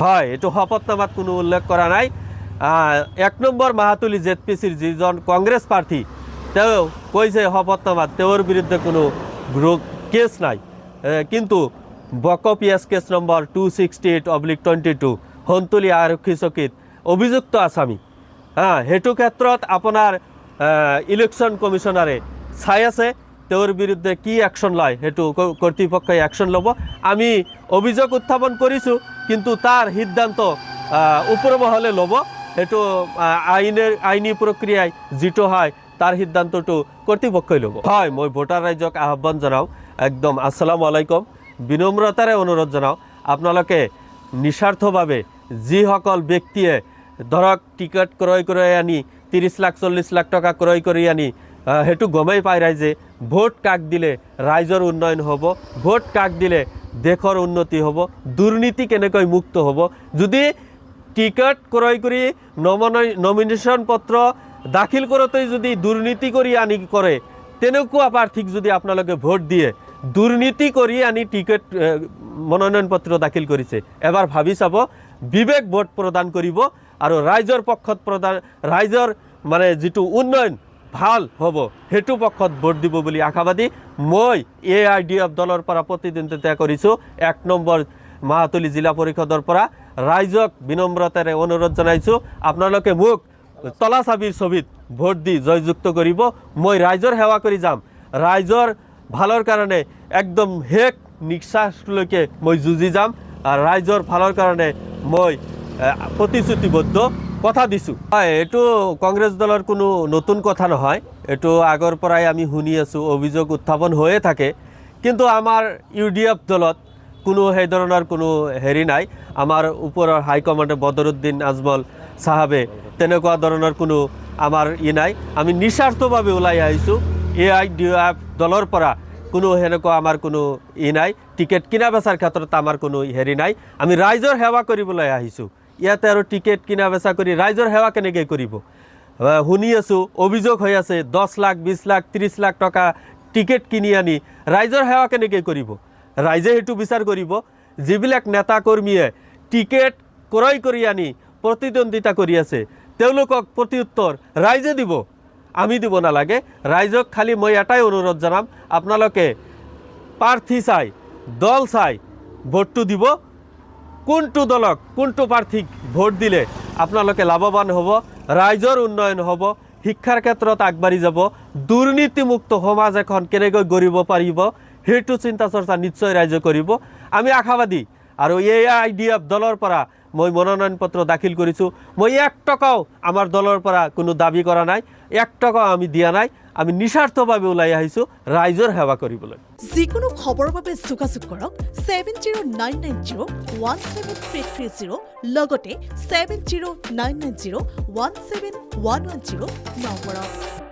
হয়, এইটো শপতনামাত কোনো উল্লেখ কৰা নাই। ১ নম্বৰ মাহাতুলি জেডপিচিৰ যিজন কংগ্ৰেছ প্ৰাৰ্থী তেওঁ কৈছে শপতনামাত তেওঁৰ বিৰুদ্ধে কোনো কেছ নাই, কিন্তু বক পিএছ কেছ নম্বৰ 268/22 সন্তুলি আৰক্ষী চকীত অভিযুক্ত আসামী। সেইটো ক্ষেত্ৰত আপোনাৰ ইলেকশ্যন কমিশনাৰে চাই আছে তেওঁৰ বিৰুদ্ধে কি একশ্যন লয়, সেইটো কৰ্তৃপক্ষই একশ্যন ল'ব। আমি অভিযোগ উত্থাপন কৰিছোঁ, কিন্তু তাৰ সিদ্ধান্ত ওপৰ মহলে ল'ব। সেইটো আইনী প্ৰক্ৰিয়াই যিটো হয় তাৰ সিদ্ধান্তটো কৰ্তৃপক্ষই ল'ব। হয়, মই ভোটাৰ ৰাইজক আহ্বান জনাওঁ, একদম আসসালামু আলাইকুম, বিনম্ৰতাৰে অনুৰোধ জনাওঁ, আপোনালোকে নিস্বাৰ্থভাৱে যিসকল ব্যক্তিয়ে ধৰক টিকট ক্ৰয় কৰি আনি 30 লাখ 40 লাখ টকা ক্ৰয় কৰি আনি সেইটো গমেই পাই ৰাইজে ভোট কাক দিলে ৰাইজৰ উন্নয়ন হ'ব, ভোট কাক দিলে দেশৰ উন্নতি হ'ব, দুৰ্নীতি কেনেকৈ মুক্ত হ'ব। যদি টিকট ক্ৰয় কৰি নমিনেশ্যন পত্ৰ দাখিল কৰোঁতেই যদি দুৰ্নীতি কৰি আনি কৰে, তেনেকুৱা প্ৰাৰ্থীক যদি আপোনালোকে ভোট দিয়ে, দুৰ্নীতি কৰি আনি টিকট মনোনয়ন পত্ৰ দাখিল কৰিছে, এবাৰ ভাবি চাব, বিবেক ভোট প্ৰদান কৰিব আৰু ৰাইজৰ পক্ষত ৰাইজৰ মানে যিটো উন্নয়ন ভাল হ'ব সেইটো পক্ষত ভোট দিব বুলি আশাবাদী। মই AIDF দলৰ পৰা প্ৰতিদ্বন্দ্বিতা কৰিছোঁ ১ নম্বৰ মাহাতুলি জিলা পৰিষদৰ পৰা। ৰাইজক বিনম্ৰতাৰে অনুৰোধ জনাইছোঁ, আপোনালোকে মোক তলা চাবিৰ ছবিত ভোট দি জয়যুক্ত কৰিব। মই ৰাইজৰ সেৱা কৰি যাম, ৰাইজৰ ভালৰ কাৰণে একদম শেষ নিশ্বাসলৈকে মই যুঁজি যাম, আৰু ৰাইজৰ ভালৰ কাৰণে মই প্ৰতিশ্ৰুতিবদ্ধ কথা দিছোঁ। হয়, এইটো কংগ্ৰেছ দলৰ কোনো নতুন কথা নহয়, এইটো আগৰ পৰাই আমি শুনি আছোঁ, অভিযোগ উত্থাপন হৈয়ে থাকে। কিন্তু আমাৰ UDF দলত কোনো সেই ধৰণৰ কোনো হেৰি নাই। আমাৰ ওপৰৰ হাইকমাণ্ডে বদৰুদ্দিন আজমল চাহাবে তেনেকুৱা ধৰণৰ কোনো আমাৰ নাই। আমি নিস্বাৰ্থভাৱে ওলাই আহিছোঁ। AIDF দলৰ পৰা কোনো সেনেকুৱা আমাৰ কোনো নাই, টিকেট কিনা বেচাৰ ক্ষেত্ৰত আমাৰ কোনো হেৰি নাই। আমি ৰাইজৰ সেৱা কৰিবলৈ আহিছোঁ। ইয়াতে আৰু টিকেট কিনা বেচা কৰি ৰাইজৰ সেৱা কেনেকৈ কৰিব? শুনি আছোঁ, অভিযোগ হৈ আছে 10 লাখ 20 লাখ 30 লাখ টকা টিকেট কিনি আনি ৰাইজৰ সেৱা কেনেকৈ কৰিব? ৰাইজে সেইটো বিচাৰ কৰিব। যিবিলাক নেতা কৰ্মীয়ে টিকেট ক্ৰয় কৰি আনি প্ৰতিদ্বন্দ্বিতা কৰি আছে, তেওঁলোকক প্ৰত্যুত্তৰ ৰাইজে দিব, আমি দিব নালাগে। ৰাইজক খালি মই এটাই অনুৰোধ জনাম, আপোনালোকে প্ৰাৰ্থী চাই দল চাই ভোটটো দিব। কোনটো দলক কোনটো প্ৰাৰ্থীক ভোট দিলে আপোনালোকে লাভৱান হ'ব, ৰাইজৰ উন্নয়ন হ'ব, শিক্ষাৰ ক্ষেত্ৰত আগবাঢ়ি যাব, দুৰ্নীতিমুক্ত সমাজ এখন কেনেকৈ গঢ়িব পাৰিব, সেইটো চিন্তা চৰ্চা নিশ্চয় ৰাইজে কৰিব। আমি আশাবাদী। আৰু AIDF দলৰ পৰা মই মনোনয়ন পত্ৰ দাখিল কৰিছোঁ। মই 1 টকাও আমাৰ দলৰ পৰা কোনো দাবী কৰা নাই, 1 টকাও আমি দিয়া নাই। আমি নিস্বাৰ্থভাৱে ওলাই আহিছোঁ ৰাইজৰ সেৱা কৰিবলৈ। যিকোনো খবৰৰ বাবে যোগাযোগ কৰক 7099017330 লগতে 7099017110 নম্বৰত।